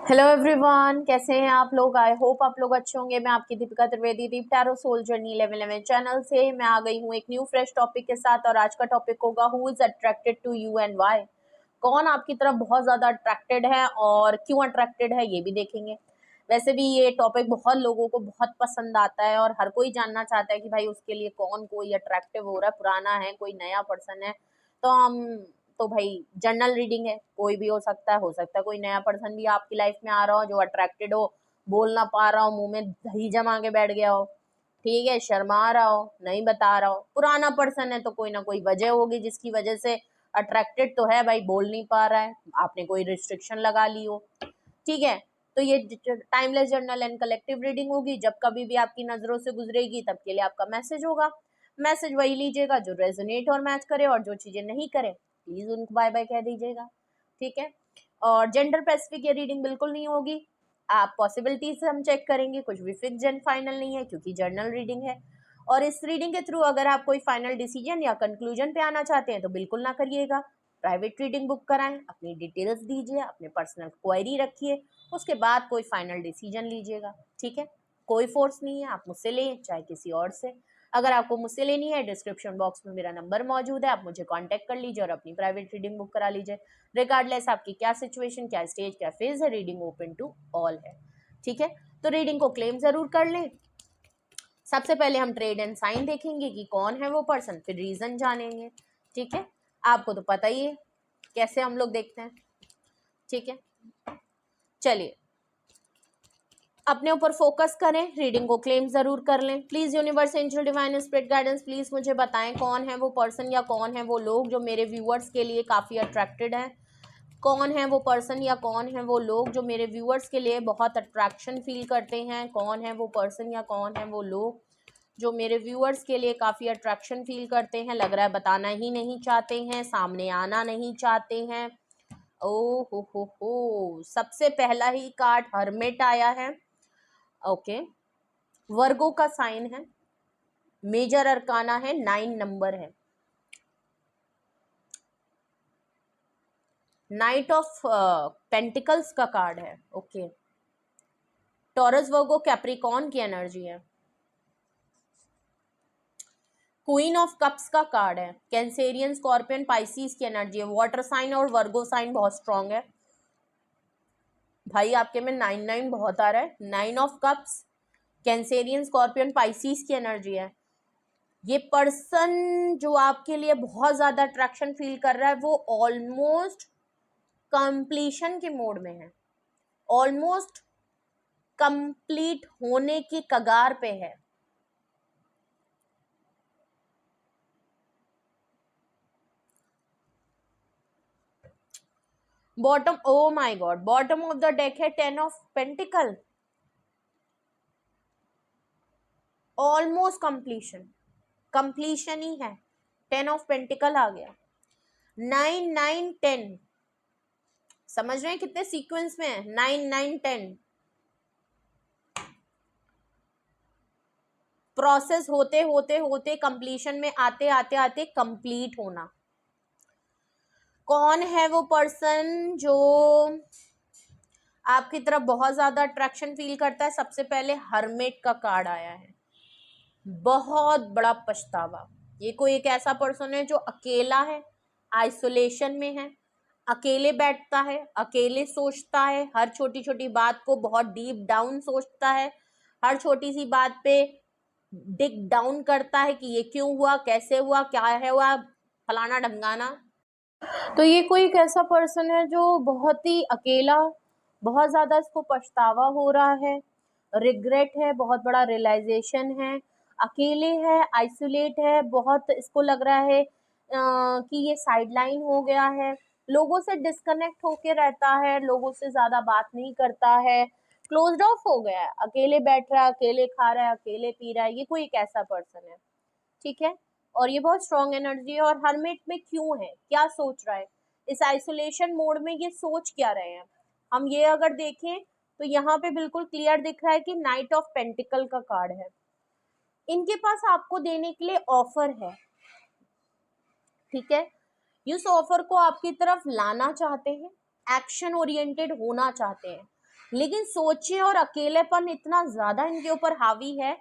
Hello everyone, कैसे हैं आप लोग। आई होप आप लोग अच्छे होंगे। मैं आपकी दीपिका त्रिवेदी, दीप टैरो सोल जर्नी 11 चैनल से मैं आ गई हूँ एक न्यू फ्रेश टॉपिक के साथ। और आज का टॉपिक होगा who is attracted to you and why. कौन आपकी तरफ बहुत ज्यादा अट्रैक्टेड है और क्यों अट्रैक्टेड है ये भी देखेंगे। वैसे भी ये टॉपिक बहुत लोगों को बहुत पसंद आता है और हर कोई जानना चाहता है कि भाई उसके लिए कौन कोई अट्रैक्टिव हो रहा है, पुराना है, कोई नया पर्सन है। तो हम तो भाई जनरल रीडिंग है, कोई भी हो सकता है कोई नया पर्सन भी आपकी लाइफ में आ रहा हो जो अट्रैक्टेड हो, बोल ना पा रहा हो, मुंह में दही जमा के बैठ गया हो, ठीक है, शर्मा रहा हो, नहीं बता रहा हो। पुराना पर्सन है तो कोई ना कोई वजह होगी जिसकी वजह से अट्रैक्टेड तो है भाई, बोल नहीं पा रहा है, आपने कोई रिस्ट्रिक्शन लगा ली हो, ठीक है। तो ये timeless journal and collective reading होगी। जब कभी भी आपकी नजरों से गुजरेगी तब के लिए आपका मैसेज होगा। मैसेज वही लीजिएगा जो रेजोनेट और मैच करे, और जो चीजें नहीं करे प्लीज उनको बाय बाय कह दीजिएगा, ठीक है। और जेंडर स्पेसिफिक ये रीडिंग बिल्कुल नहीं होगी। आप पॉसिबिलिटी से हम चेक करेंगे, कुछ भी फिक्स एंड फाइनल नहीं है क्योंकि जर्नल रीडिंग है। और इस रीडिंग के थ्रू अगर आप कोई फाइनल डिसीजन या कंक्लूजन पे आना चाहते हैं तो बिल्कुल ना करिएगा। प्राइवेट रीडिंग बुक कराएं, अपनी डिटेल्स दीजिए, अपने पर्सनल क्वेरी रखिए, उसके बाद कोई फाइनल डिसीजन लीजिएगा, ठीक है। कोई फोर्स नहीं है, आप मुझसे लें चाहे किसी और से। अगर आपको मुझसे लेनी है डिस्क्रिप्शन बॉक्स में मेरा नंबर मौजूद है, आप मुझे कांटेक्ट कर लीजिए और अपनी प्राइवेट रीडिंग बुक करा लीजिए। रिगार्डलेस आपकी क्या सिचुएशन, क्या स्टेज, क्या फेज है, रीडिंग ओपन टू ऑल है, ठीक है। तो रीडिंग को क्लेम जरूर कर लें। सबसे पहले हम ट्रेड एंड साइन देखेंगे कि कौन है वो पर्सन, फिर रीजन जानेंगे, ठीक है। आपको तो पता ही है कैसे हम लोग देखते हैं, ठीक है। चलिए अपने ऊपर फोकस करें, रीडिंग को क्लेम जरूर कर लें। Please universe, angel, divine spirit guidance, please मुझे बताएं कौन है वो पर्सन या कौन है वो लोग जो मेरे व्यूअर्स के लिए काफी अट्रैक्टेड है। कौन है वो पर्सन या कौन है वो लोग जो मेरे व्यूअर्स के लिए बहुत अट्रैक्शन फील करते हैं। कौन है वो पर्सन या कौन है वो लोग जो मेरे व्यूअर्स के लिए काफी अट्रैक्शन फील करते हैं। लग रहा है बताना ही नहीं चाहते हैं, सामने आना नहीं चाहते हैं। ओ हो, सबसे पहला ही कार्ड हर्मिट आया है, ओके। वर्गो का साइन है, मेजर अरकाना है, 9 नंबर है, नाइट ऑफ पेंटिकल्स का कार्ड है, ओके। टॉरस, वर्गो, कैप्रिकॉर्न की एनर्जी है। क्वीन ऑफ कप्स का कार्ड है, कैंसेरियन, स्कॉर्पियन, पाइसिस की एनर्जी है। वाटर साइन और वर्गो साइन बहुत स्ट्रांग है भाई, आपके में 9 बहुत आ रहा है। 9 of cups, Cancerian, scorpion, Pisces की एनर्जी है। ये पर्सन जो आपके लिए बहुत ज्यादा अट्रैक्शन फील कर रहा है वो ऑलमोस्ट कंप्लीशन के मोड में है, ऑलमोस्ट कंप्लीट होने की कगार पे है। Bottom, oh my god, bottom of the deck है 10 of pentacles, almost completion, completion ही है। 10 ऑफ पेंटिकल आ गया, 9 9 10, समझ रहे हैं कितने सीक्वेंस में है, 9 9 10। प्रोसेस होते होते होते कंप्लीशन में आते आते आते कंप्लीट होना। कौन है वो पर्सन जो आपकी तरफ बहुत ज्यादा अट्रैक्शन फील करता है। सबसे पहले हर्मिट का कार्ड आया है, बहुत बड़ा पछतावा। ये कोई एक ऐसा पर्सन है जो अकेला है, आइसोलेशन में है, अकेले बैठता है, अकेले सोचता है, हर छोटी छोटी बात को बहुत डीप डाउन सोचता है, हर छोटी सी बात पे डिग डाउन करता है कि ये क्यों हुआ, कैसे हुआ, क्या है हुआ, फलाना ढंगाना। तो ये कोई एक ऐसा पर्सन है जो बहुत ही अकेला, बहुत ज्यादा इसको पछतावा हो रहा है, रिग्रेट है, बहुत बड़ा रियलाइजेशन है, अकेले है, आइसोलेट है, बहुत इसको लग रहा है कि ये साइडलाइन हो गया है, लोगों से डिस्कनेक्ट होके रहता है, लोगों से ज्यादा बात नहीं करता है, क्लोज्ड ऑफ हो गया है, अकेले बैठ रहा है, अकेले खा रहा है, अकेले पी रहा है। ये कोई एक ऐसा पर्सन है, ठीक है। और ये बहुत स्ट्रॉन्ग एनर्जी है। और हर्मिट में क्यों है, क्या सोच रहा है, इस आइसोलेशन मोड में ये सोच क्या रहे हैं, हम ये अगर देखें तो यहाँ पे बिल्कुल क्लियर दिख रहा है कि नाइट ऑफ पेंटिकल का कार्ड है। इनके पास आपको देने के लिए ऑफर है, ठीक है। इस ऑफर को आपकी तरफ लाना चाहते हैं, एक्शन ओरिएंटेड होना चाहते हैं, लेकिन सोचे और अकेलेपन इतना ज्यादा इनके ऊपर हावी है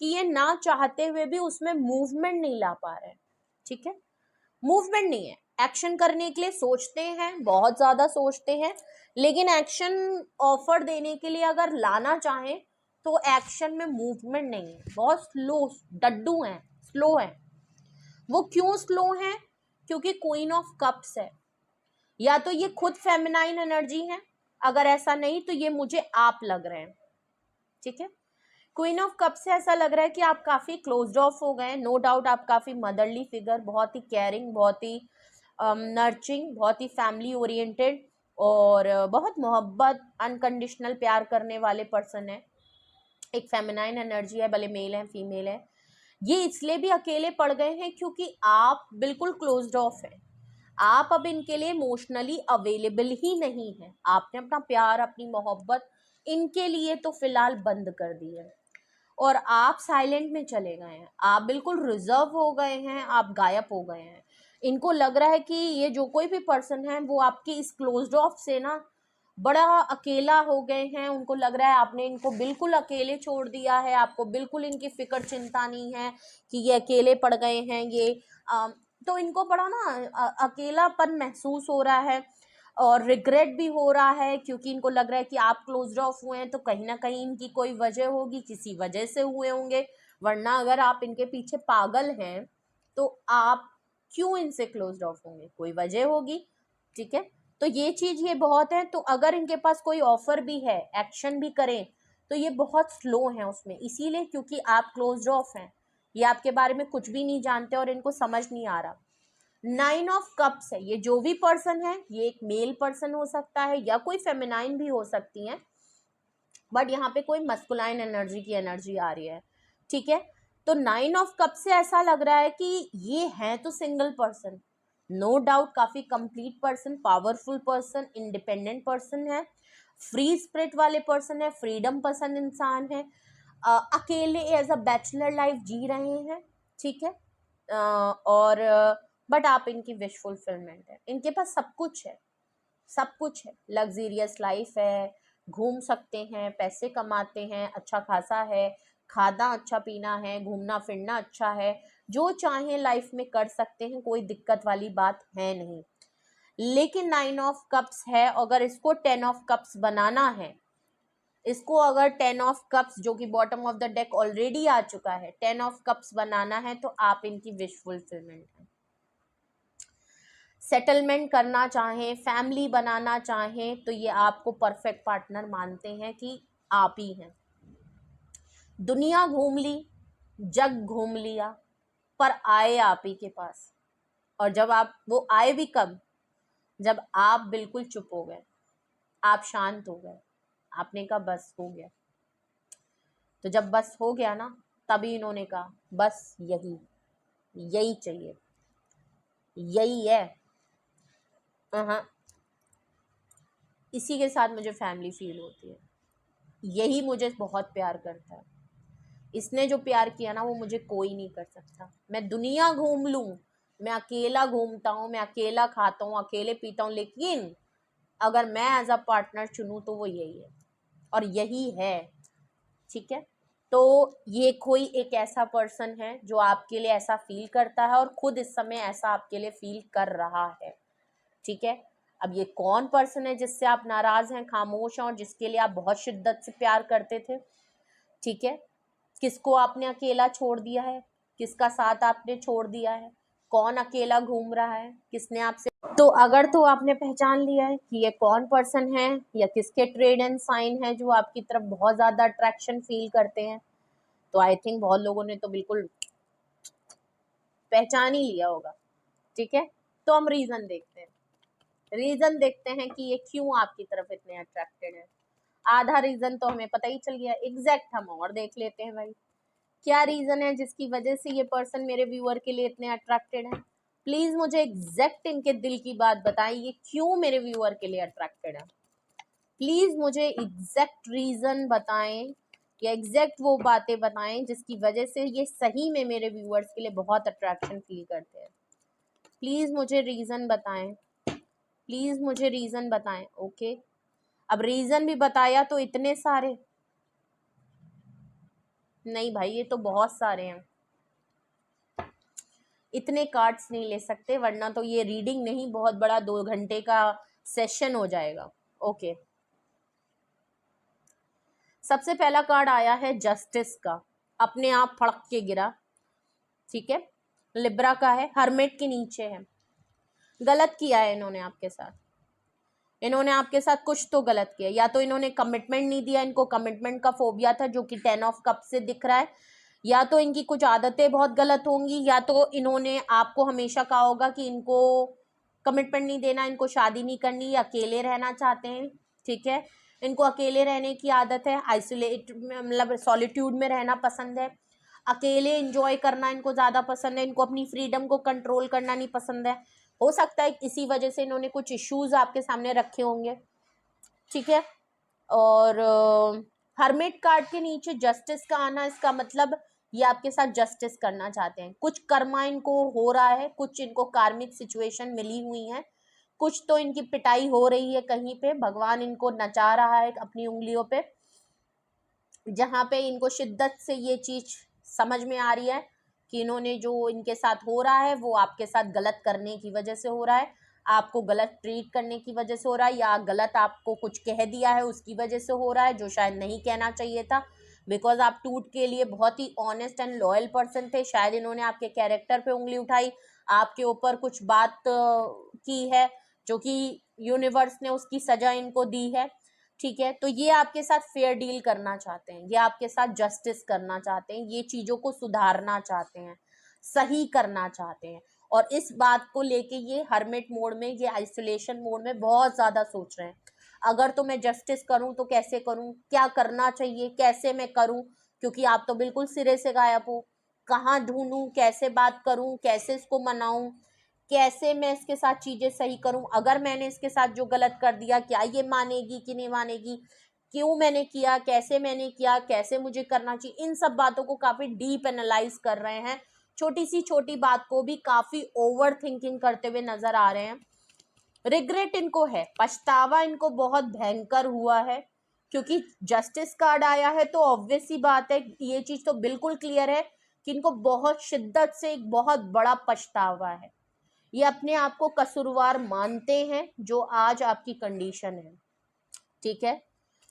कि ये ना चाहते हुए भी उसमें मूवमेंट नहीं ला पा रहे। ठीक है, मूवमेंट नहीं है। एक्शन करने के लिए सोचते हैं, बहुत ज्यादा सोचते हैं, लेकिन एक्शन ऑफर देने के लिए अगर लाना चाहें तो एक्शन में मूवमेंट नहीं है, बहुत स्लो डड्डू हैं, स्लो है। वो क्यों स्लो है? क्योंकि क्वीन ऑफ कप्स है। या तो ये खुद फेमिनाइन एनर्जी है, अगर ऐसा नहीं तो ये मुझे आप लग रहे हैं। ठीक है, क्वीन ऑफ कप से ऐसा लग रहा है कि आप काफी क्लोज्ड ऑफ हो गए। नो डाउट आप काफी मदरली फिगर, बहुत ही केयरिंग, बहुत ही नर्चरिंग, बहुत ही फैमिली ओरिएंटेड और बहुत मोहब्बत अनकंडीशनल प्यार करने वाले पर्सन है। एक फेमिनाइन एनर्जी है, भले मेल है फीमेल है। ये इसलिए भी अकेले पड़ गए हैं क्योंकि आप बिल्कुल क्लोज्ड ऑफ है। आप अब इनके लिए इमोशनली अवेलेबल ही नहीं है। आपने अपना प्यार, अपनी मोहब्बत इनके लिए तो फिलहाल बंद कर दी है और आप साइलेंट में चले गए हैं। आप बिल्कुल रिजर्व हो गए हैं, आप गायब हो गए हैं। इनको लग रहा है कि ये जो कोई भी पर्सन है वो आपकी इस क्लोज्ड ऑफ से ना बड़ा अकेला हो गए हैं। उनको लग रहा है आपने इनको बिल्कुल अकेले छोड़ दिया है, आपको बिल्कुल इनकी फिक्र चिंता नहीं है कि ये अकेले पड़ गए हैं। ये तो इनको बड़ा ना अकेलापन महसूस हो रहा है और रिग्रेट भी हो रहा है क्योंकि इनको लग रहा है कि आप क्लोज्ड ऑफ हुए हैं तो कहीं ना कहीं इनकी कोई वजह होगी, किसी वजह से हुए होंगे। वरना अगर आप इनके पीछे पागल हैं तो आप क्यों इनसे क्लोज्ड ऑफ होंगे? कोई वजह होगी। ठीक है, तो ये चीज ये बहुत है। तो अगर इनके पास कोई ऑफर भी है, एक्शन भी करें, तो ये बहुत स्लो है उसमें, इसीलिए क्योंकि आप क्लोज्ड ऑफ हैं। ये आपके बारे में कुछ भी नहीं जानते और इनको समझ नहीं आ रहा। 9 ऑफ कप्स है, ये जो भी पर्सन है, ये एक मेल पर्सन हो सकता है या कोई फेमिनाइन भी हो सकती है, बट यहाँ पे कोई मस्कुलाइन एनर्जी की एनर्जी आ रही है। ठीक है, तो 9 ऑफ कप से ऐसा लग रहा है कि ये है तो सिंगल पर्सन, नो डाउट काफी complete person, powerful person, independent person है, फ्री स्पिरिट वाले पर्सन है, फ्रीडम पसंद इंसान है, अकेले एज अ बैचलर लाइफ जी रहे हैं। ठीक है, और बट आप इनकी विश फुलफिलमेंट है। इनके पास सब कुछ है, सब कुछ है, लग्जीरियस लाइफ है, घूम सकते हैं, पैसे कमाते हैं, अच्छा खासा है, खाना अच्छा, पीना है, घूमना फिरना अच्छा है, जो चाहे लाइफ में कर सकते हैं, कोई दिक्कत वाली बात है नहीं। लेकिन 9 ऑफ कप्स है, अगर इसको 10 ऑफ कप्स बनाना है, इसको अगर 10 ऑफ कप्स जो कि bottom of the deck already आ चुका है, 10 ऑफ कप्स बनाना है तो आप इनकी विश फुलफिलमेंट है। सेटलमेंट करना चाहें, फैमिली बनाना चाहें, तो ये आपको परफेक्ट पार्टनर मानते हैं कि आप ही हैं। दुनिया घूम ली, जग घूम लिया, पर आए आप ही के पास। और जब आप वो आए भी कब? जब आप बिल्कुल चुप हो गए, आप शांत हो गए, आपने कहा बस हो गया। तो जब बस हो गया ना, तभी इन्होंने कहा बस यही, यही चाहिए, यही है। हाँ, इसी के साथ मुझे फैमिली फील होती है, यही मुझे बहुत प्यार करता है। इसने जो प्यार किया ना वो मुझे कोई नहीं कर सकता। मैं दुनिया घूम लूं, मैं अकेला घूमता हूँ, मैं अकेला खाता हूँ, अकेले पीता हूँ, लेकिन अगर मैं एज अ पार्टनर चुनूं तो वो यही है और यही है। ठीक है, तो ये कोई एक ऐसा पर्सन है जो आपके लिए ऐसा फील करता है और खुद इस समय ऐसा आपके लिए फील कर रहा है। ठीक है, अब ये कौन पर्सन है जिससे आप नाराज हैं, खामोश हैं और जिसके लिए आप बहुत शिद्दत से प्यार करते थे? ठीक है, किसको आपने अकेला छोड़ दिया है, किसका साथ आपने छोड़ दिया है, कौन अकेला घूम रहा है, किसने आपसे। तो अगर तो आपने पहचान लिया है कि ये कौन पर्सन है या किसके ट्रेड एंड साइन है जो आपकी तरफ बहुत ज्यादा अट्रैक्शन फील करते हैं, तो आई थिंक बहुत लोगों ने तो बिल्कुल पहचान ही लिया होगा। ठीक है, तो हम रीजन देखते हैं, रीजन देखते हैं कि ये क्यों आपकी तरफ इतने अट्रैक्टेड है। आधा रीजन तो हमें पता ही चल गया, एग्जैक्ट हम और देख लेते हैं भाई, क्या रीजन है जिसकी वजह से ये पर्सन मेरे व्यूअर के लिए इतने अट्रैक्टेड है। प्लीज मुझे एग्जैक्ट इनके दिल की बात बताएं, ये क्यों मेरे व्यूअर के लिए अट्रैक्टेड है। प्लीज मुझे एग्जैक्ट रीजन बताएं या एग्जैक्ट वो बातें बताएं जिसकी वजह से ये सही में मेरे व्यूअर्स के लिए बहुत अट्रैक्शन फील करते हैं। प्लीज मुझे रीजन बताएं, प्लीज मुझे रीजन बताएं। ओके, अब रीजन भी बताया तो इतने सारे, नहीं भाई ये तो बहुत सारे हैं, इतने कार्ड्स नहीं ले सकते वरना तो ये रीडिंग नहीं बहुत बड़ा 2 घंटे का सेशन हो जाएगा। ओके, सबसे पहला कार्ड आया है जस्टिस का, अपने आप फड़क के गिरा, ठीक है, लिब्रा का है, हर्मिट के नीचे है। गलत किया है इन्होंने आपके साथ, इन्होंने आपके साथ कुछ तो गलत किया, या तो इन्होंने कमिटमेंट नहीं दिया, इनको कमिटमेंट का फोबिया था जो कि 10 ऑफ कप से दिख रहा है, या तो इनकी कुछ आदतें बहुत गलत होंगी, या तो इन्होंने आपको हमेशा कहा होगा कि इनको कमिटमेंट नहीं देना, इनको शादी नहीं करनी, अकेले रहना चाहते हैं, ठीक है, इनको अकेले रहने की आदत है, आइसोलेट मतलब सॉलिट्यूड में रहना पसंद है, अकेले एंजॉय करना इनको ज़्यादा पसंद है, इनको अपनी फ्रीडम को कंट्रोल करना नहीं पसंद है। हो सकता है इसी वजह से इन्होंने कुछ इश्यूज आपके सामने रखे होंगे, ठीक है। और हर्मिट कार्ड के नीचे जस्टिस का आना, इसका मतलब ये आपके साथ जस्टिस करना चाहते हैं, कुछ कर्मा इनको हो रहा है, कुछ इनको कार्मिक सिचुएशन मिली हुई है, कुछ तो इनकी पिटाई हो रही है कहीं पे, भगवान इनको नचा रहा है अपनी उंगलियों पे, जहाँ पे इनको शिद्दत से ये चीज समझ में आ रही है कि इन्होंने जो इनके साथ हो रहा है वो आपके साथ गलत करने की वजह से हो रहा है, आपको गलत ट्रीट करने की वजह से हो रहा है, या गलत आपको कुछ कह दिया है उसकी वजह से हो रहा है जो शायद नहीं कहना चाहिए था, बिकॉज आप टूट के लिए बहुत ही ऑनेस्ट एंड लॉयल पर्सन थे, शायद इन्होंने आपके कैरेक्टर पे उंगली उठाई, आपके ऊपर कुछ बात की है जो कि यूनिवर्स ने उसकी सजा इनको दी है, ठीक है। तो ये आपके साथ फेयर डील करना चाहते हैं, ये आपके साथ जस्टिस करना चाहते हैं, ये चीजों को सुधारना चाहते हैं, सही करना चाहते हैं, और इस बात को लेके ये हर्मिट मोड में, ये आइसोलेशन मोड में बहुत ज्यादा सोच रहे हैं, अगर तो मैं जस्टिस करूं तो कैसे करूं, क्या करना चाहिए, कैसे मैं करूं, क्योंकि आप तो बिल्कुल सिरे से गायब हो, कहाँ ढूंढूं, कैसे बात करूं, कैसे इसको मनाऊं, कैसे मैं इसके साथ चीजें सही करूं, अगर मैंने इसके साथ जो गलत कर दिया क्या ये मानेगी कि नहीं मानेगी, क्यों मैंने किया, कैसे मैंने किया, कैसे मुझे करना चाहिए, इन सब बातों को काफी डीप एनालाइज कर रहे हैं, छोटी सी छोटी बात को भी काफी ओवर थिंकिंग करते हुए नजर आ रहे हैं। रिग्रेट इनको है, पछतावा इनको बहुत भयंकर हुआ है, क्योंकि जस्टिस कार्ड आया है तो ऑब्वियस सी बात है, ये चीज तो बिल्कुल क्लियर है कि इनको बहुत शिद्दत से एक बहुत बड़ा पछतावा है, ये अपने आप को कसूरवार मानते हैं जो आज आपकी कंडीशन है, ठीक है,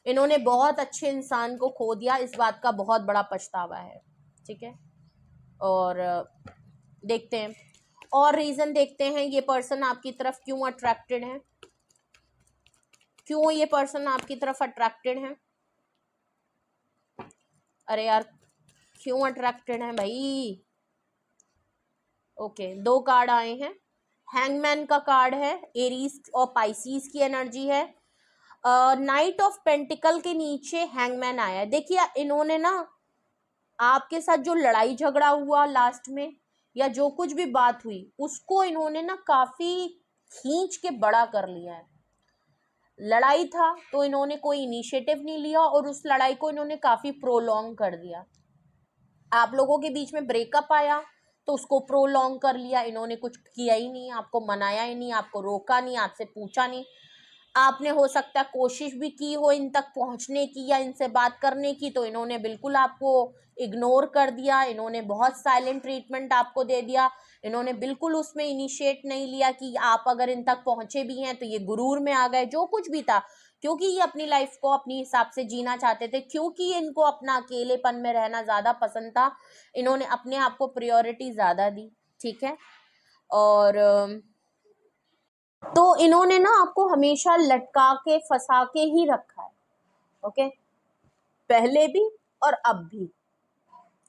इन्होंने बहुत अच्छे इंसान को खो दिया, इस बात का बहुत बड़ा पछतावा है, ठीक है। और देखते हैं और रीजन, देखते हैं ये पर्सन आपकी तरफ क्यों अट्रैक्टेड है, क्यों ये पर्सन आपकी तरफ अट्रैक्टेड है, अरे यार क्यों अट्रैक्टेड है भाई। ओके, 2 कार्ड आए हैं, हैंगमैन का कार्ड है, एरीज और पाइसीज की एनर्जी है, नाइट ऑफ पेंटिकल के नीचे हैंगमैन आया है। देखिए इन्होंने ना आपके साथ जो लड़ाई झगड़ा हुआ लास्ट में, या जो कुछ भी बात हुई उसको इन्होंने ना काफी खींच के बड़ा कर लिया है, लड़ाई था तो इन्होंने कोई इनिशिएटिव नहीं लिया और उस लड़ाई को इन्होंने काफी प्रोलॉन्ग कर दिया, आप लोगों के बीच में ब्रेकअप आया तो उसको प्रोलॉन्ग कर लिया, इन्होंने कुछ किया ही नहीं, आपको मनाया ही नहीं, आपको रोका नहीं, आपसे पूछा नहीं, आपने हो सकता है कोशिश भी की हो इन तक पहुंचने की या इनसे बात करने की, तो इन्होंने बिल्कुल आपको इग्नोर कर दिया, इन्होंने बहुत साइलेंट ट्रीटमेंट आपको दे दिया, इन्होंने बिल्कुल उसमें इनिशिएट नहीं लिया कि आप अगर इन तक पहुंचे भी हैं तो ये गुरूर में आ गए, जो कुछ भी था, क्योंकि ये अपनी लाइफ को अपनी हिसाब से जीना चाहते थे, क्योंकि इनको अपना अकेलेपन में रहना ज्यादा पसंद था, इन्होंने अपने आप को प्रायोरिटी ज्यादा दी, ठीक है। और तो इन्होंने ना आपको हमेशा लटका के फंसा के ही रखा है, ओके, पहले भी और अब भी,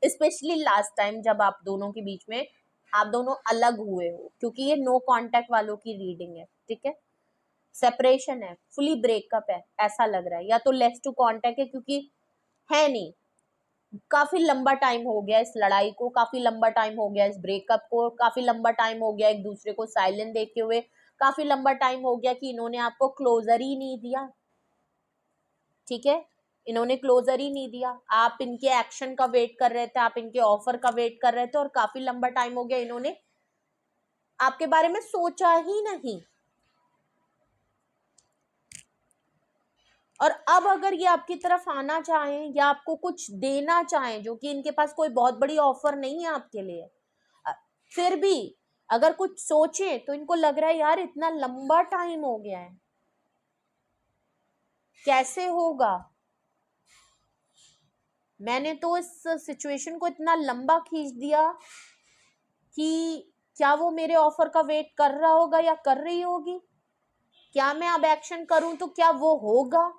स्पेशली लास्ट टाइम जब आप दोनों के बीच में आप दोनों अलग हुए हो, क्योंकि ये नो कांटेक्ट वालों की रीडिंग है, ठीक है, सेपरेशन है, फुली ब्रेकअप है ऐसा लग रहा है, या तो लेस टू कांटेक्ट है, क्योंकि है नहीं, काफी लंबा टाइम हो गया इस लड़ाई को, काफी लंबा टाइम हो गया इस ब्रेकअप को, काफी लंबा टाइम हो गया एक दूसरे को साइलेंट देखे हुए, काफी लंबा टाइम हो गया कि इन्होंने आपको क्लोजर ही नहीं दिया, ठीक है, इन्होंने क्लोजर ही नहीं दिया, आप इनके एक्शन का वेट कर रहे थे, आप इनके ऑफर का वेट कर रहे थे, और काफी लंबा टाइम हो गया इन्होंने आपके बारे में सोचा ही नहीं, और अब अगर ये आपकी तरफ आना चाहें या आपको कुछ देना चाहें, जो कि इनके पास कोई बहुत बड़ी ऑफर नहीं है आपके लिए, फिर भी अगर कुछ सोचे तो इनको लग रहा है यार इतना लंबा टाइम हो गया है, कैसे होगा, मैंने तो इस सिचुएशन को इतना लंबा खींच दिया कि क्या वो मेरे ऑफर का वेट कर रहा होगा या कर रही होगी, क्या मैं अब एक्शन करूं तो क्या वो होगा,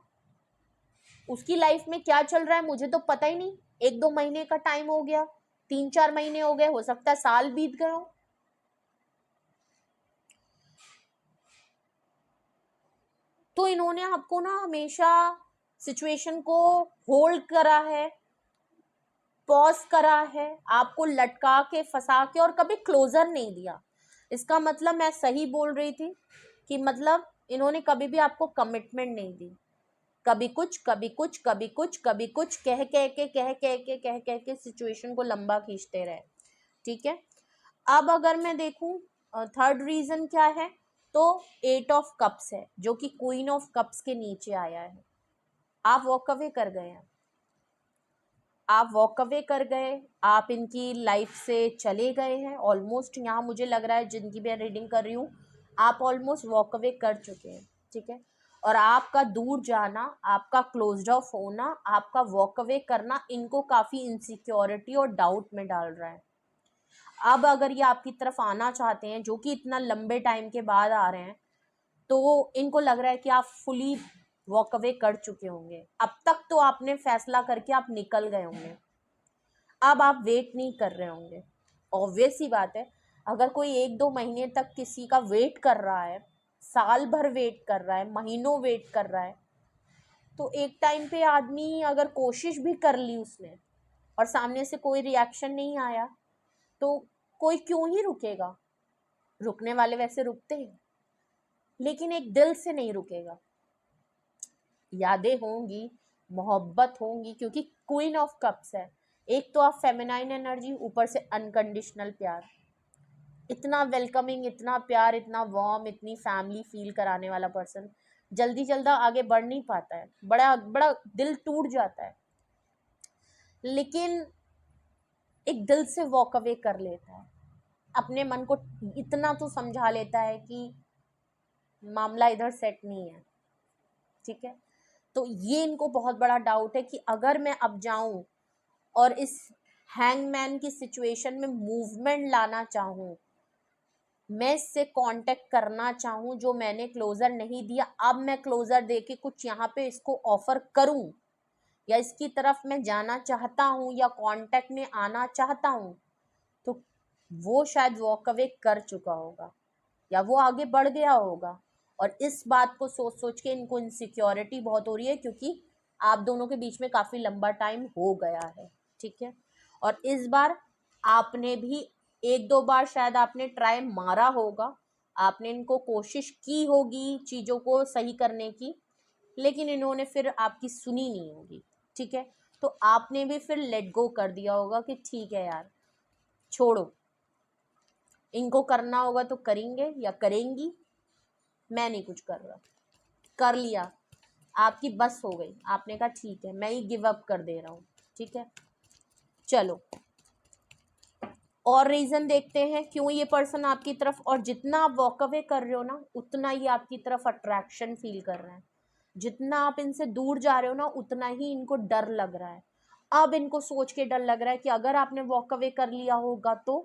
उसकी लाइफ में क्या चल रहा है मुझे तो पता ही नहीं। 1-2 महीने का टाइम हो गया, 3-4 महीने हो गए, हो सकता है साल बीत गए हो। तो इन्होंने आपको ना हमेशा सिचुएशन को होल्ड करा है, पॉज करा है, आपको लटका के फंसा के, और कभी क्लोजर नहीं दिया। इसका मतलब मैं सही बोल रही थी कि मतलब इन्होंने कभी भी आपको कमिटमेंट नहीं दी, कभी कुछ कभी कुछ कभी कुछ कभी कुछ कह के सिचुएशन को लंबा खींचते रहे। ठीक है, अब अगर मैं देखूं थर्ड रीजन क्या है, तो 8 ऑफ कप्स है, जो कि क्वीन ऑफ कप्स के नीचे आया है। आप वॉक अवे कर गए हैं, आप वॉक अवे कर गए, आप इनकी लाइफ से चले गए हैं ऑलमोस्ट। यहाँ मुझे लग रहा है जिनकी मैं रीडिंग कर रही हूँ आप ऑलमोस्ट वॉक अवे कर चुके हैं। ठीक है, और आपका दूर जाना, आपका क्लोज्ड ऑफ होना, आपका वॉक अवे करना इनको काफ़ी इनसिक्योरिटी और डाउट में डाल रहा है। अब अगर ये आपकी तरफ आना चाहते हैं, जो कि इतना लंबे टाइम के बाद आ रहे हैं, तो इनको लग रहा है कि आप फुली वॉक अवे कर चुके होंगे, अब तक तो आपने फैसला करके आप निकल गए होंगे, अब आप वेट नहीं कर रहे होंगे। ऑब्वियस ही बात है, अगर कोई 1-2 महीने तक किसी का वेट कर रहा है, साल भर वेट कर रहा है, महीनों वेट कर रहा है, तो एक टाइम पे आदमी अगर कोशिश भी कर ली उसने और सामने से कोई रिएक्शन नहीं आया, तो कोई क्यों ही रुकेगा। रुकने वाले वैसे रुकते हैं, लेकिन एक दिल से नहीं रुकेगा। यादें होंगी, मोहब्बत होंगी, क्योंकि क्वीन ऑफ कप्स है। एक तो आप फेमिनाइन एनर्जी, ऊपर से अनकंडीशनल प्यार, इतना वेलकमिंग, इतना प्यार, इतना वार्म, इतनी फैमिली फील कराने वाला पर्सन जल्दी जल्दी आगे बढ़ नहीं पाता है, बड़ा बड़ा दिल टूट जाता है, लेकिन एक दिल से वॉक अवे कर लेता है, अपने मन को इतना तो समझा लेता है कि मामला इधर सेट नहीं है। ठीक है, तो ये इनको बहुत बड़ा डाउट है कि अगर मैं अब जाऊं और इस हैंगमैन की सिचुएशन में मूवमेंट लाना चाहूं, मैं इससे कांटेक्ट करना चाहूं, जो मैंने क्लोजर नहीं दिया, अब मैं क्लोजर देके कुछ यहाँ पे इसको ऑफर करूं, या इसकी तरफ मैं जाना चाहता हूं, या कांटेक्ट में आना चाहता हूं, तो वो शायद वॉक अवे कर चुका होगा या वो आगे बढ़ गया होगा। और इस बात को सोच सोच के इनको इनसिक्योरिटी बहुत हो रही है, क्योंकि आप दोनों के बीच में काफ़ी लंबा टाइम हो गया है। ठीक है, और इस बार आपने भी 1-2 बार शायद आपने ट्राई मारा होगा, आपने इनको कोशिश की होगी चीज़ों को सही करने की, लेकिन इन्होंने फिर आपकी सुनी नहीं होगी। ठीक है, तो आपने भी फिर लेट गो कर दिया होगा कि ठीक है यार छोड़ो, इनको करना होगा तो करेंगे या करेंगी, मैं नहीं कुछ कर रहा, कर लिया, आपकी बस हो गई, आपने कहा ठीक है मैं ही गिव अप कर दे रहा हूँ। ठीक है, चलो और रीज़न देखते हैं क्यों ये पर्सन आपकी तरफ, और जितना आप वॉक अवे कर रहे हो ना उतना ही आपकी तरफ अट्रैक्शन फील कर रहे हैं, जितना आप इनसे दूर जा रहे हो ना उतना ही इनको डर लग रहा है। अब इनको सोच के डर लग रहा है कि अगर आपने वॉक अवे कर लिया होगा तो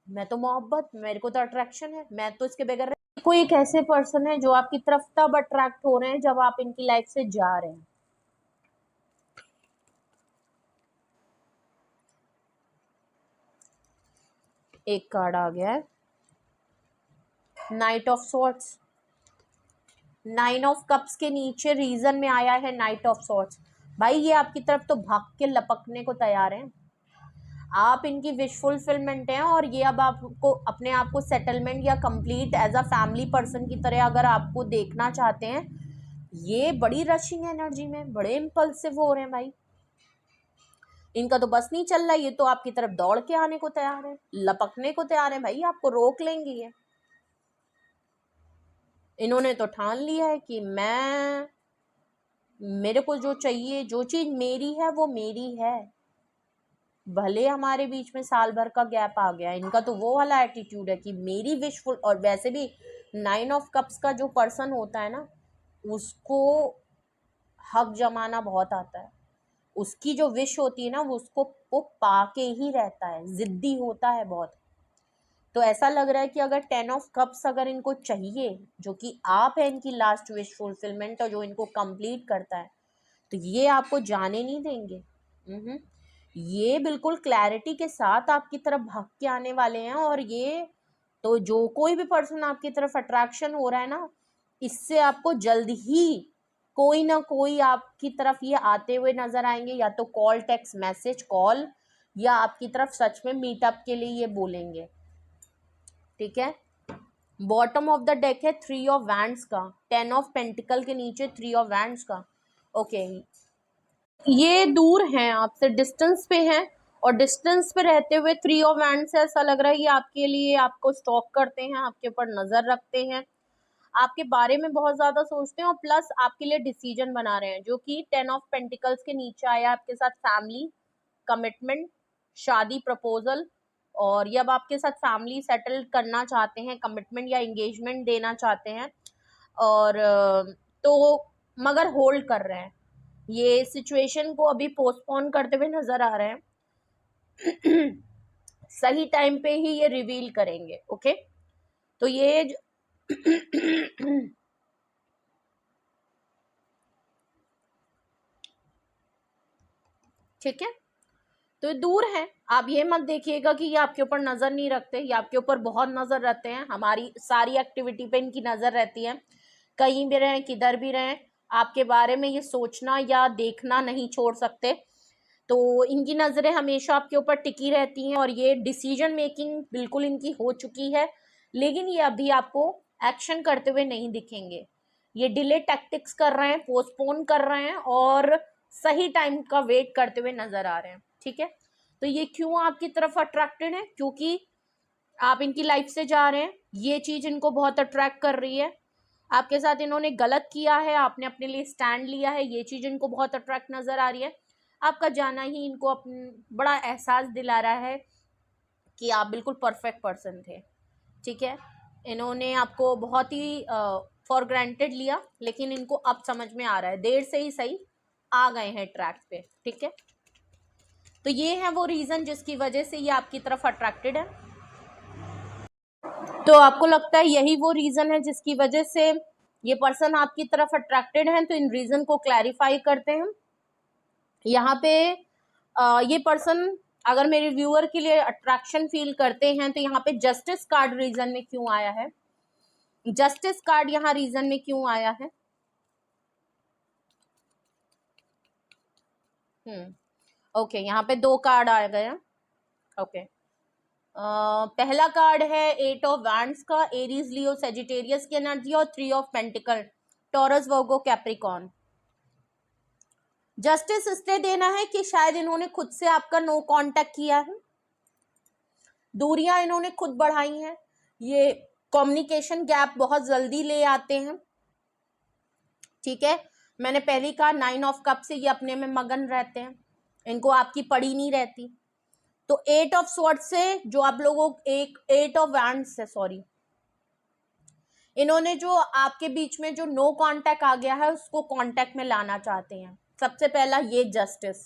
मैं तो मोहब्बत, मेरे को तो अट्रैक्शन है, मैं तो इसके बगैर कोई एक ऐसे पर्सन है जो आपकी तरफ तब अट्रैक्ट हो रहे हैं जब आप इनकी लाइफ से जा रहे हैं। एक कार्ड आ गया है, knight of swords, 9 of cups के नीचे रीजन में आया है नाइट ऑफ सॉर्ट्स। भाई ये आपकी तरफ तो भाग के लपकने को तैयार हैं, आप इनकी विश फुलफिलमेंट हैं, और ये अब आपको अपने आप को सेटलमेंट या complete as a family person की तरह अगर आपको देखना चाहते हैं, ये बड़ी रशिंग एनर्जी में बड़े इम्पल्सिव हो रहे हैं भाई, इनका तो बस नहीं चल रहा है, ये तो आपकी तरफ दौड़ के आने को तैयार है, लपकने को तैयार है, भाई आपको रोक लेंगे ये। इन्होंने तो ठान लिया है कि मैं मेरे को जो चाहिए, जो चीज मेरी है वो मेरी है, भले हमारे बीच में साल भर का गैप आ गया। इनका तो वो वाला एटीट्यूड है कि मेरी विशफुल। और वैसे भी 9 ऑफ कप्स का जो पर्सन होता है ना, उसको हक जमाना बहुत आता है। उसकी जो विश होती है ना, वो पाके ही रहता है, जिद्दी होता है बहुत। तो ऐसा लग रहा है कि अगर 10 ऑफ कप्स अगर इनको चाहिए, जो कि आप है इनकी लास्ट विश फुलफिलमेंट और जो इनको कंप्लीट करता है, तो ये आपको जाने नहीं देंगे। ये बिल्कुल क्लैरिटी के साथ आपकी तरफ भाग के आने वाले हैं। और ये तो जो कोई भी पर्सन आपकी तरफ अट्रैक्शन हो रहा है ना, इससे आपको जल्द ही कोई ना कोई आपकी तरफ ये आते हुए नजर आएंगे, या तो कॉल, टेक्स्ट मैसेज, कॉल, या आपकी तरफ सच में मीटअप के लिए ये बोलेंगे। ठीक है, बॉटम ऑफ द डेक है 3 ऑफ वैंड्स का, 10 ऑफ पेंटिकल के नीचे 3 ऑफ वैंड्स का। ओके, ये दूर हैं आपसे, डिस्टेंस पे हैं, और डिस्टेंस पे रहते हुए 3 ऑफ वैंड्स, ऐसा लग रहा है ये आपके लिए, आपको स्टॉक करते हैं, आपके ऊपर नजर रखते हैं, आपके बारे में बहुत ज्यादा सोचते हैं, और प्लस आपके लिए डिसीजन बना रहे हैं। जो कि 10 ऑफ पेंटिकल्स के नीचे आया आपके साथ फैमिली, कमिटमेंट, शादी, प्रपोजल। और ये अब आपके साथ फैमिली सेटल करना चाहते हैं, कमिटमेंट या एंगेजमेंट देना चाहते हैं। और तो मगर होल्ड कर रहे हैं, ये सिचुएशन को अभी पोस्टपोन करते हुए नजर आ रहे हैं। सही टाइम पे ही ये रिवील करेंगे। ओके, तो ये ठीक है, तो दूर है। आप ये मत देखिएगा कि ये आपके ऊपर नजर नहीं रखते, ये आपके ऊपर बहुत नजर रखते हैं। हमारी सारी एक्टिविटी पे इनकी नजर रहती है, कहीं भी रहें, किधर भी रहें, आपके बारे में ये सोचना या देखना नहीं छोड़ सकते। तो इनकी नजरें हमेशा आपके ऊपर टिकी रहती हैं, और ये डिसीजन मेकिंग बिल्कुल इनकी हो चुकी है, लेकिन ये अभी आपको एक्शन करते हुए नहीं दिखेंगे। ये डिले टैक्टिक्स कर रहे हैं, पोस्टपोन कर रहे हैं, और सही टाइम का वेट करते हुए नजर आ रहे हैं। ठीक है, तो ये क्यों आपकी तरफ अट्रैक्टेड है? क्योंकि आप इनकी लाइफ से जा रहे हैं, ये चीज इनको बहुत अट्रैक्ट कर रही है। आपके साथ इन्होंने गलत किया है, आपने अपने लिए स्टैंड लिया है, ये चीज इनको बहुत अट्रैक्ट नजर आ रही है। आपका जाना ही इनको बड़ा एहसास दिला रहा है कि आप बिल्कुल परफेक्ट पर्सन थे। ठीक है, इन्होंने आपको बहुत ही फॉर ग्रांटेड लिया, लेकिन इनको अब समझ में आ रहा है, देर से ही सही आ गए हैं ट्रैक पे। ठीक है, तो ये है वो रीजन जिसकी वजह से ये आपकी तरफ अट्रैक्टेड है। तो आपको लगता है यही वो रीजन है जिसकी वजह से ये पर्सन आपकी तरफ अट्रैक्टेड है? तो इन रीजन को क्लैरिफाई करते हैं। यहाँ पे ये पर्सन अगर मेरे व्यूअर के लिए अट्रैक्शन फील करते हैं, तो यहाँ पे जस्टिस कार्ड रीजन में क्यों आया है? जस्टिस कार्ड यहाँ रीजन में क्यों आया है? ओके, यहाँ पे 2 कार्ड आ गए हैं। ओके, पहला कार्ड है 8 ऑफ वैंड्स का, एरीज, लियो, सेजिटेरियस की एनर्जी, और 3 of pentacle, taurus, Virgo, Capricorn. Justice इसलिए देना है कि शायद इन्होंने खुद से आपका नो कांटेक्ट किया है, दूरियां इन्होंने खुद बढ़ाई हैं, ये कम्युनिकेशन गैप बहुत जल्दी ले आते हैं। ठीक है, मैंने पहले कहा 9 ऑफ कप से ये अपने में मगन रहते हैं, इनको आपकी पड़ी नहीं रहती। तो 8 ऑफ स्वॉर्ड से जो आप लोगों, 8 ऑफ वैंड्स से, सॉरी, इन्होंने जो आपके बीच में जो नो कांटेक्ट आ गया है उसको कांटेक्ट में लाना चाहते हैं। सबसे पहला ये जस्टिस,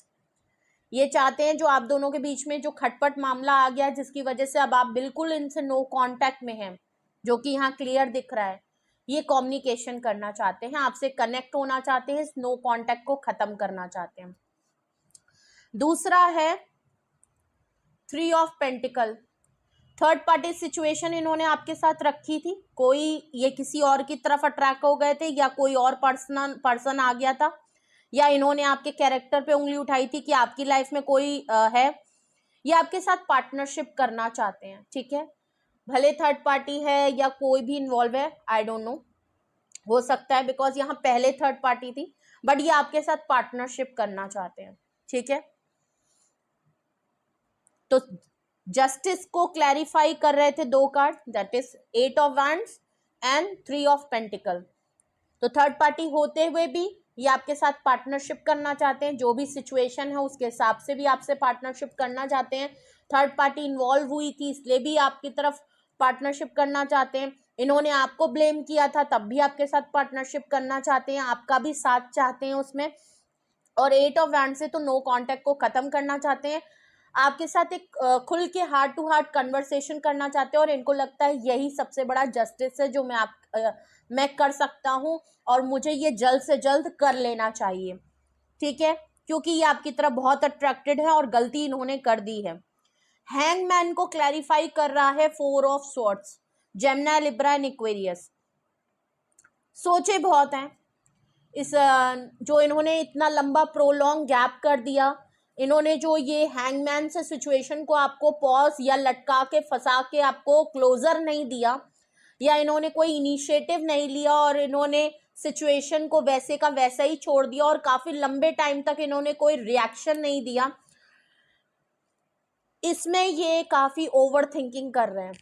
ये चाहते हैं जो आप दोनों के बीच में जो खटपट मामला आ गया है, जिसकी वजह से अब आप बिल्कुल इनसे नो कांटेक्ट में हैं, जो कि यहाँ क्लियर दिख रहा है, ये कम्युनिकेशन करना चाहते हैं, आपसे कनेक्ट होना चाहते हैं, इस नो कांटेक्ट को खत्म करना चाहते हैं। दूसरा है 3 of pentacle, third party situation इन्होंने आपके साथ रखी थी, कोई ये किसी और की तरफ अट्रैक्ट हो गए थे, या कोई और पर्सन आ गया था, या इन्होंने आपके कैरेक्टर पे उंगली उठाई थी कि आपकी लाइफ में कोई है, या आपके साथ पार्टनरशिप करना चाहते हैं। ठीक है, भले थर्ड पार्टी है या कोई भी इन्वॉल्व है, आई डोंट नो, हो सकता है, बिकॉज यहाँ पहले थर्ड पार्टी थी, बट ये आपके साथ पार्टनरशिप करना चाहते हैं। ठीक है, तो जस्टिस को क्लैरिफाई कर रहे थे 2 card, that is 8 of wands and 3 of pentacle. तो थर्ड पार्टी होते हुए भी ये आपके साथ पार्टनरशिप करना चाहते हैं, जो भी सिचुएशन है उसके हिसाब से भी आपसे पार्टनरशिप करना चाहते हैं। थर्ड पार्टी इन्वॉल्व हुई थी इसलिए भी आपकी तरफ पार्टनरशिप करना चाहते हैं। इन्होंने आपको ब्लेम किया था तब भी आपके साथ पार्टनरशिप करना चाहते हैं, आपका भी साथ चाहते हैं उसमें। और 8 ऑफ वैंड से तो नो कांटेक्ट को खत्म करना चाहते हैं, आपके साथ एक खुल के हार्ट टू हार्ट कन्वर्सेशन करना चाहते हैं। और इनको लगता है यही सबसे बड़ा जस्टिस है जो मैं कर सकता हूँ और मुझे ये जल्द से जल्द कर लेना चाहिए, ठीक है, क्योंकि ये आपकी तरफ बहुत अट्रैक्टेड है और गलती इन्होंने कर दी है। हैंगमैन को क्लैरिफाई कर रहा है 4 of swords, Gemini, Libra and Aquarius. सोचे बहुत हैं इस जो इन्होंने इतना लंबा प्रोलॉन्ग गैप कर दिया, इन्होंने जो ये हैंगमैन से सिचुएशन को आपको पॉज या लटका के फंसा के आपको क्लोजर नहीं दिया, या इन्होंने कोई इनिशिएटिव नहीं लिया और इन्होंने सिचुएशन को वैसे का वैसा ही छोड़ दिया और काफी लंबे टाइम तक इन्होंने कोई रिएक्शन नहीं दिया, इसमें ये काफी ओवर थिंकिंग कर रहे हैं।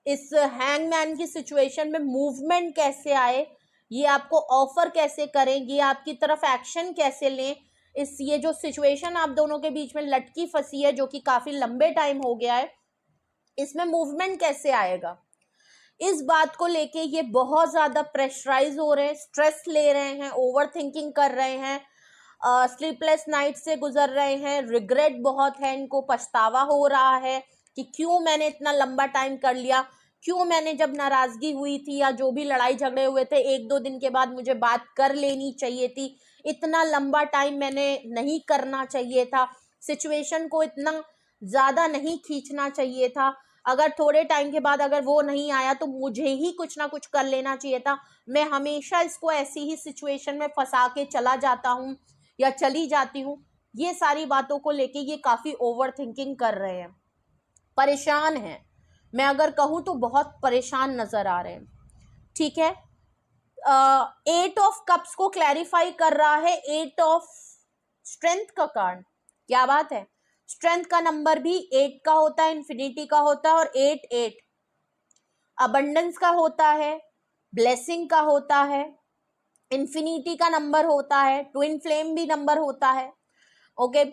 इस हैंगमैन की सिचुएशन में मूवमेंट कैसे आए, ये आपको ऑफर कैसे करें, ये आपकी तरफ एक्शन कैसे लें, इस ये जो सिचुएशन आप दोनों के बीच में लटकी फंसी है जो कि काफी लंबे टाइम हो गया है, इसमें मूवमेंट कैसे आएगा, इस बात को लेके ये बहुत ज्यादा प्रेशराइज हो रहे हैं, स्ट्रेस ले रहे हैं, ओवर थिंकिंग कर रहे हैं, स्लीपलेस नाइट से गुजर रहे हैं, रिग्रेट बहुत है, इनको पछतावा हो रहा है कि क्यों मैंने इतना लंबा टाइम कर लिया, क्यों मैंने जब नाराजगी हुई थी या जो भी लड़ाई झगड़े हुए थे 1-2 दिन के बाद मुझे बात कर लेनी चाहिए थी, इतना लंबा टाइम मैंने नहीं करना चाहिए था, सिचुएशन को इतना ज्यादा नहीं खींचना चाहिए था, अगर थोड़े टाइम के बाद अगर वो नहीं आया तो मुझे ही कुछ ना कुछ कर लेना चाहिए था, मैं हमेशा इसको ऐसी ही सिचुएशन में फंसा के चला जाता हूँ या चली जाती हूँ। ये सारी बातों को लेके ये काफी ओवर थिंकिंग कर रहे हैं, परेशान हैं, मैं अगर कहूँ तो बहुत परेशान नजर आ रहे हैं, ठीक है। 8 ऑफ कप्स को क्लैरिफाई कर रहा है 8 ऑफ स्ट्रेंथ का कार्ड, क्या बात है, स्ट्रेंथ का नंबर भी 8 का होता है, इंफिनिटी का होता है, और 8 अबंडेंस का होता है, ब्लेसिंग का होता है, इंफिनिटी का नंबर होता है, ट्विन फ्लेम भी नंबर होता है, ओके।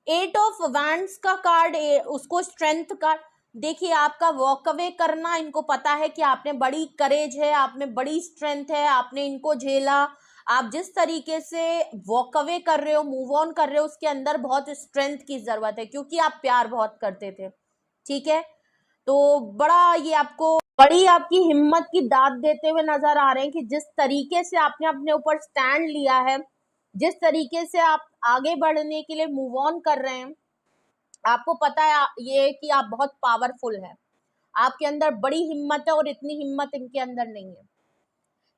8 ऑफ वैंड्स का कार्ड उसको स्ट्रेंथ का, देखिए आपका वॉक अवे करना, इनको पता है कि आपने बड़ी करेज है, आप में बड़ी स्ट्रेंथ है, आपने इनको झेला, आप जिस तरीके से वॉक अवे कर रहे हो, मूव ऑन कर रहे हो, उसके अंदर बहुत स्ट्रेंथ की जरूरत है क्योंकि आप प्यार बहुत करते थे, ठीक है। तो बड़ा ये आपको बड़ी आपकी हिम्मत की दाद देते हुए नजर आ रहे हैं कि जिस तरीके से आपने अपने ऊपर स्टैंड लिया है, जिस तरीके से आप आगे बढ़ने के लिए मूव ऑन कर रहे हैं, आपको पता है ये कि आप बहुत पावरफुल हैं, आपके अंदर बड़ी हिम्मत है और इतनी हिम्मत इनके अंदर नहीं है।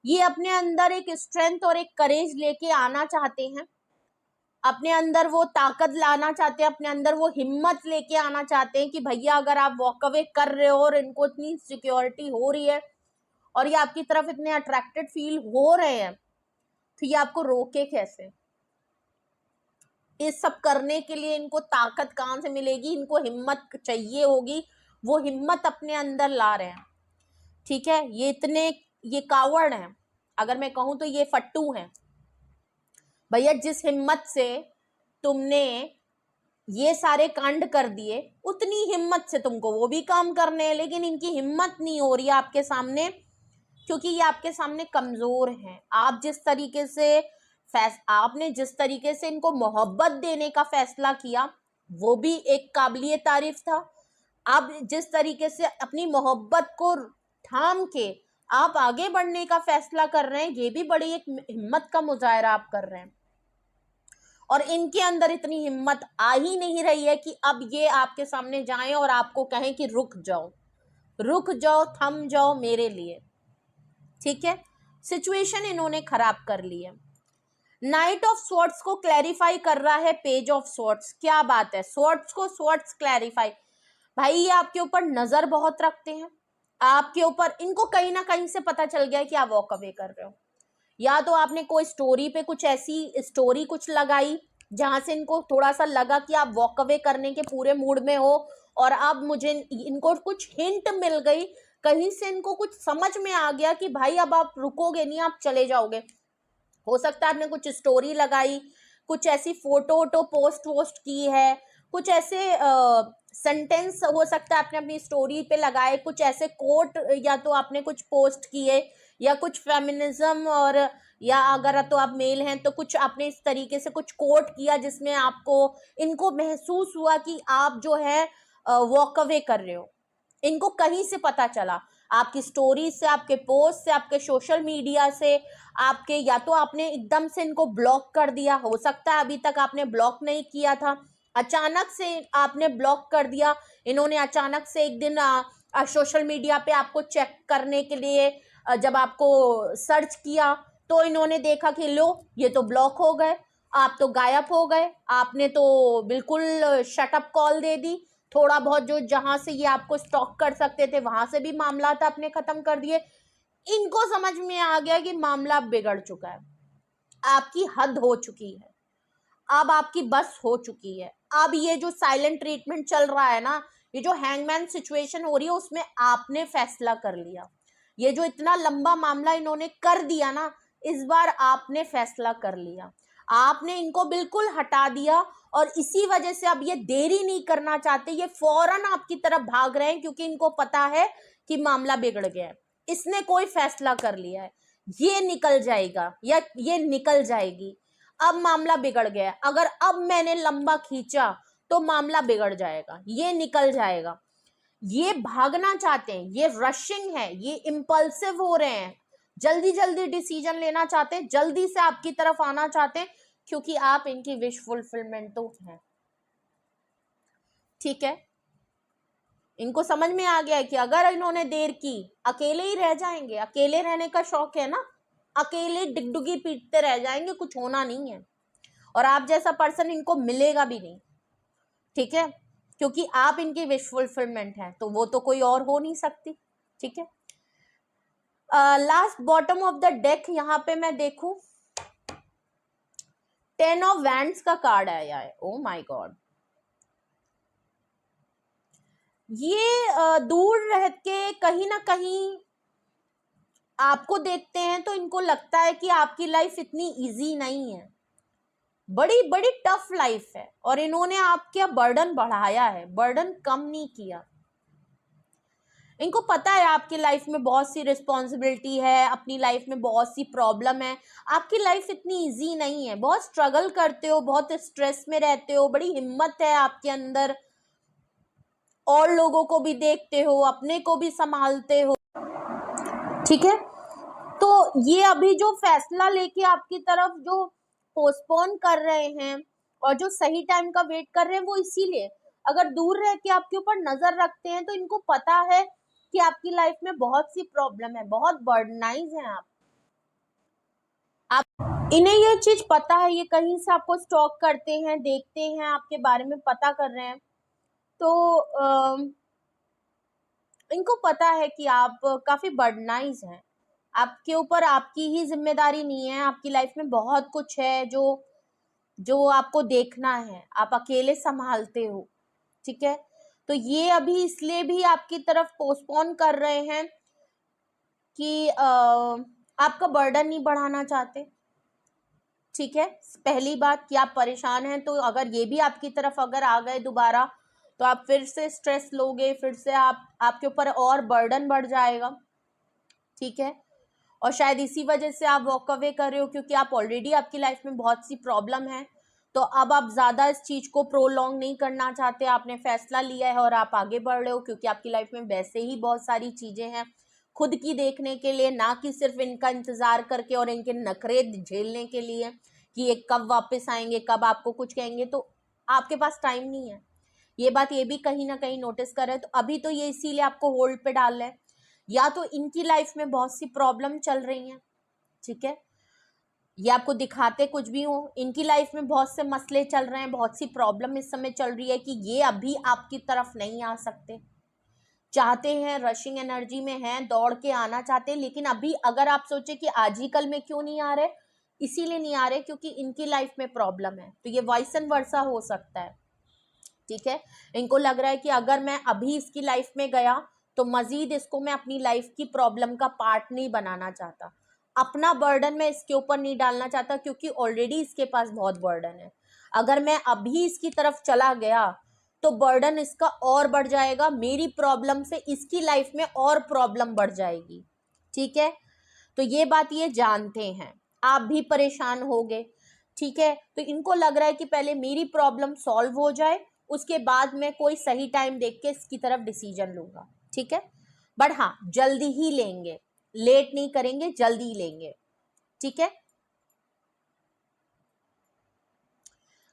ये अपने अंदर एक स्ट्रेंथ और एक करेज लेके आना चाहते हैं, अपने अंदर वो ताकत लाना चाहते हैं, अपने अंदर वो हिम्मत लेके आना चाहते हैं कि भैया अगर आप वॉक अवे कर रहे हो और इनको इतनी सिक्योरिटी हो रही है और ये आपकी तरफ इतने अट्रैक्टेड फील हो रहे हैं, तो ये आपको रोके कैसे, इस सब करने के लिए इनको ताकत कहाँ से मिलेगी, इनको हिम्मत चाहिए होगी, वो हिम्मत अपने अंदर ला रहे हैं, ठीक है। ये कावड़ हैं, अगर मैं कहूँ तो ये फट्टू हैं भैया, जिस हिम्मत से तुमने ये सारे कांड कर दिए उतनी हिम्मत से तुमको वो भी काम करने हैं, लेकिन इनकी हिम्मत नहीं हो रही है आपके सामने क्योंकि ये आपके सामने कमजोर हैं। आप जिस तरीके से आपने जिस तरीके से इनको मोहब्बत देने का फैसला किया वो भी एक काबिलिए तारीफ था, आप जिस तरीके से अपनी मोहब्बत को थाम के आप आगे बढ़ने का फैसला कर रहे हैं, ये भी बड़ी एक हिम्मत का मुजाहरा आप कर रहे हैं। और इनके अंदर इतनी हिम्मत आ ही नहीं रही है कि अब ये आपके सामने जाएं और आपको कहें कि रुक जाओ, थम जाओ मेरे लिए, ठीक है। सिचुएशन इन्होंने खराब कर ली है। नाइट ऑफ स्वॉर्ड्स को क्लैरिफाई कर रहा है पेज ऑफ स्वॉर्ड्स, क्या बात है, स्वॉर्ड्स क्लैरिफाई, भाई ये आपके ऊपर नजर बहुत रखते हैं, आपके ऊपर इनको कहीं ना कहीं से पता चल गया है कि आप वॉक अवे कर रहे हो, या तो आपने कोई स्टोरी पे कुछ ऐसी स्टोरी कुछ लगाई जहां से इनको थोड़ा सा लगा कि आप वॉक अवे करने के पूरे मूड में हो, और अब मुझे इनको कुछ हिंट मिल गई, कहीं से इनको कुछ समझ में आ गया कि भाई अब आप रुकोगे नहीं, आप चले जाओगे, हो सकता है आपने कुछ स्टोरी लगाई, कुछ ऐसी फोटो वोटो पोस्ट की है, कुछ ऐसे सेंटेंस हो सकता है आपने अपनी स्टोरी पे लगाए, कुछ ऐसे कोट या तो आपने कुछ पोस्ट किए, या कुछ फेमिनिज्म, और या अगर तो आप मेल हैं तो कुछ आपने इस तरीके से कुछ कोट किया जिसमें आपको इनको महसूस हुआ कि आप जो है वॉक अवे कर रहे हो। इनको कहीं से पता चला, आपकी स्टोरी से, आपके पोस्ट से, आपके सोशल मीडिया से, आपके, या तो आपने एकदम से इनको ब्लॉक कर दिया, हो सकता है अभी तक आपने ब्लॉक नहीं किया था, अचानक से आपने ब्लॉक कर दिया। इन्होंने अचानक से एक दिन सोशल मीडिया पे आपको चेक करने के लिए जब आपको सर्च किया तो इन्होंने देखा कि लो ये तो ब्लॉक हो गए, आप तो गायब हो गए, आपने तो बिल्कुल शटअप कॉल दे दी, थोड़ा बहुत जो जहां से ये आपको स्टॉक कर सकते थे वहां से भी मामला था आपने खत्म कर दिए। इनको समझ में आ गया कि मामला बिगड़ चुका है, आपकी हद हो चुकी है, अब आपकी बस हो चुकी है। अब ये जो साइलेंट ट्रीटमेंट चल रहा है ना, ये जो हैंगमैन सिचुएशन हो रही है, उसमें आपने फैसला कर लिया। ये जो इतना लंबा मामला इन्होंने कर दिया ना, इस बार आपने फैसला कर लिया, आपने इनको बिल्कुल हटा दिया, और इसी वजह से अब ये देरी नहीं करना चाहते, ये फौरन आपकी तरफ भाग रहे हैं, क्योंकि इनको पता है कि मामला बिगड़ गया है। इसने कोई फैसला कर लिया है, ये निकल जाएगा या ये निकल जाएगी, अब मामला बिगड़ गया है, अगर अब मैंने लंबा खींचा तो मामला बिगड़ जाएगा, ये निकल जाएगा। ये भागना चाहते हैं, ये रशिंग है, ये इम्पल्सिव हो रहे हैं, जल्दी जल्दी डिसीजन लेना चाहते हैं, जल्दी से आपकी तरफ आना चाहते हैं, क्योंकि आप इनकी विश फुलफिलमेंट तो हैं। ठीक है, इनको समझ में आ गया है कि अगर इन्होंने देर की अकेले ही रह जाएंगे, अकेले रहने का शौक है ना, अकेले डिगडुगी पीटते रह जाएंगे, कुछ होना नहीं है, और आप जैसा पर्सन इनको मिलेगा भी नहीं। ठीक है, क्योंकि आप इनकी विश फुलफिलमेंट है, तो वो तो कोई और हो नहीं सकती। ठीक है, last bottom of the deck यहाँ पे मैं देखूं, 10 ऑफ वैंड्स का कार्ड आया है। ओ माय गॉड, ये दूर रह के कहीं ना कहीं आपको देखते हैं तो इनको लगता है कि आपकी लाइफ इतनी इजी नहीं है, बड़ी बड़ी टफ लाइफ है, और इन्होंने आपका बर्डन बढ़ाया है, बर्डन कम नहीं किया। इनको पता है आपकी लाइफ में बहुत सी रिस्पॉन्सिबिलिटी है, अपनी लाइफ में बहुत सी प्रॉब्लम है, आपकी लाइफ इतनी इजी नहीं है, बहुत स्ट्रगल करते हो, बहुत स्ट्रेस में रहते हो, बड़ी हिम्मत है आपके अंदर, और लोगों को भी देखते हो, अपने को भी संभालते हो। ठीक है, तो ये अभी जो फैसला लेके आपकी तरफ जो पोस्टपोन कर रहे हैं और जो सही टाइम का वेट कर रहे हैं, वो इसीलिए, अगर दूर रह के आपके ऊपर नजर रखते हैं तो इनको पता है कि आपकी लाइफ में बहुत सी प्रॉब्लम है, बहुत बर्डनाइज हैं आप इन्हें ये चीज पता है, ये कहीं से आपको स्टॉक करते हैं, देखते हैं, आपके बारे में पता कर रहे हैं, तो इनको पता है कि आप काफी बर्डनाइज हैं, आपके ऊपर आपकी ही जिम्मेदारी नहीं है, आपकी लाइफ में बहुत कुछ है जो जो आपको देखना है, आप अकेले संभालते हो। ठीक है, तो ये अभी इसलिए भी आपकी तरफ पोस्टपोन कर रहे हैं कि आपका बर्डन नहीं बढ़ाना चाहते। ठीक है, पहली बात कि आप परेशान हैं, तो अगर ये भी आपकी तरफ अगर आ गए दोबारा तो आप फिर से स्ट्रेस लोगे, फिर से आपके ऊपर और बर्डन बढ़ जाएगा। ठीक है, और शायद इसी वजह से आप वॉक अवे कर रहे हो, क्योंकि आप ऑलरेडी आपकी लाइफ में बहुत सी प्रॉब्लम है, तो अब आप ज्यादा इस चीज को प्रोलॉन्ग नहीं करना चाहते, आपने फैसला लिया है और आप आगे बढ़ रहे हो, क्योंकि आपकी लाइफ में वैसे ही बहुत सारी चीजें हैं खुद की देखने के लिए, ना कि सिर्फ इनका इंतजार करके और इनके नखरे झेलने के लिए कि ये कब वापस आएंगे, कब आपको कुछ कहेंगे, तो आपके पास टाइम नहीं है। ये बात ये भी कहीं ना कहीं नोटिस कर रहे हैं, तो अभी तो ये इसीलिए आपको होल्ड पे डाल रहे हैं, या तो इनकी लाइफ में बहुत सी प्रॉब्लम चल रही हैं। ठीक है, ये आपको दिखाते कुछ भी हो, इनकी लाइफ में बहुत से मसले चल रहे हैं, बहुत सी प्रॉब्लम इस समय चल रही है कि ये अभी आपकी तरफ नहीं आ सकते, चाहते हैं, रशिंग एनर्जी में हैं, दौड़ के आना चाहते हैं, लेकिन अभी अगर आप सोचे कि आज ही कल में क्यों नहीं आ रहे, इसीलिए नहीं आ रहे क्योंकि इनकी लाइफ में प्रॉब्लम है, तो ये वाइस एंड वर्सा हो सकता है। ठीक है, इनको लग रहा है कि अगर मैं अभी इसकी लाइफ में गया तो मजीद इसको मैं अपनी लाइफ की प्रॉब्लम का पार्ट नहीं बनाना चाहता, अपना बर्डन मैं इसके ऊपर नहीं डालना चाहता, क्योंकि ऑलरेडी इसके पास बहुत बर्डन है। अगर मैं अभी इसकी तरफ चला गया तो बर्डन इसका और बढ़ जाएगा, मेरी प्रॉब्लम से इसकी लाइफ में और प्रॉब्लम बढ़ जाएगी। ठीक है, तो ये बात ये जानते हैं, आप भी परेशान होगे। ठीक है, तो इनको लग रहा है कि पहले मेरी प्रॉब्लम सॉल्व हो जाए, उसके बाद मैं कोई सही टाइम देख के इसकी तरफ डिसीजन लूंगा। ठीक है, बट हाँ जल्दी ही लेंगे, लेट नहीं करेंगे, जल्दी लेंगे। ठीक है,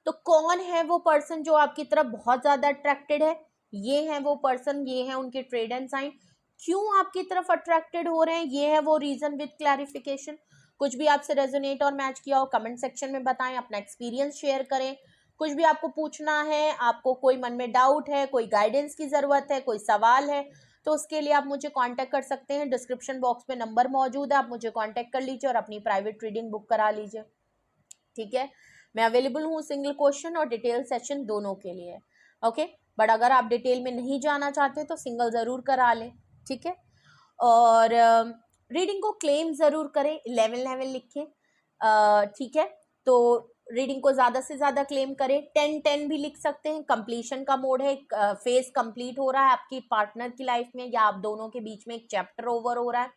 तो कौन है वो पर्सन जो आपकी तरफ बहुत ज्यादा अट्रैक्टेड है? ये है वो पर्सन, ये है उनके ट्रेड एंड साइन। क्यों आपकी तरफ अट्रैक्टेड हो रहे हैं, ये है वो रीजन विद क्लैरिफिकेशन। कुछ भी आपसे रेजोनेट और मैच किया हो कमेंट सेक्शन में बताएं, अपना एक्सपीरियंस शेयर करें। कुछ भी आपको पूछना है, आपको कोई मन में डाउट है, कोई गाइडेंस की जरूरत है, कोई सवाल है, तो उसके लिए आप मुझे कांटेक्ट कर सकते हैं। डिस्क्रिप्शन बॉक्स में नंबर मौजूद है, आप मुझे कांटेक्ट कर लीजिए और अपनी प्राइवेट रीडिंग बुक करा लीजिए। ठीक है, मैं अवेलेबल हूँ सिंगल क्वेश्चन और डिटेल सेशन दोनों के लिए। ओके, बट अगर आप डिटेल में नहीं जाना चाहते तो सिंगल ज़रूर करा लें। ठीक है, और रीडिंग को क्लेम ज़रूर करें, 11 लिखें। ठीक है, तो रीडिंग को ज़्यादा से ज़्यादा क्लेम करें, 10 भी लिख सकते हैं। कंप्लीशन का मोड है, फेज कंप्लीट हो रहा है आपकी पार्टनर की लाइफ में, या आप दोनों के बीच में एक चैप्टर ओवर हो रहा है।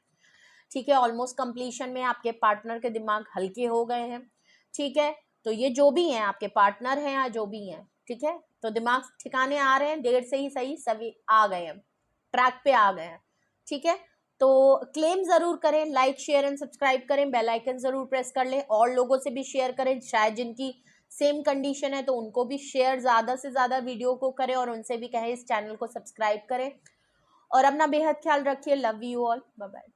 ठीक है, ऑलमोस्ट कंप्लीशन में आपके पार्टनर के दिमाग हल्के हो गए हैं। ठीक है, तो ये जो भी हैं आपके पार्टनर हैं या जो भी हैं, ठीक है, तो दिमाग ठिकाने आ रहे हैं, देर से ही सही सभी आ गए हैं, ट्रैक पे आ गए हैं। ठीक है, तो क्लेम जरूर करें, लाइक शेयर एंड सब्सक्राइब करें, बेल आइकन जरूर प्रेस कर लें, और लोगों से भी शेयर करें, शायद जिनकी सेम कंडीशन है तो उनको भी शेयर ज्यादा से ज्यादा वीडियो को करें, और उनसे भी कहें इस चैनल को सब्सक्राइब करें। और अपना बेहद ख्याल रखिए। Love you all, bye bye.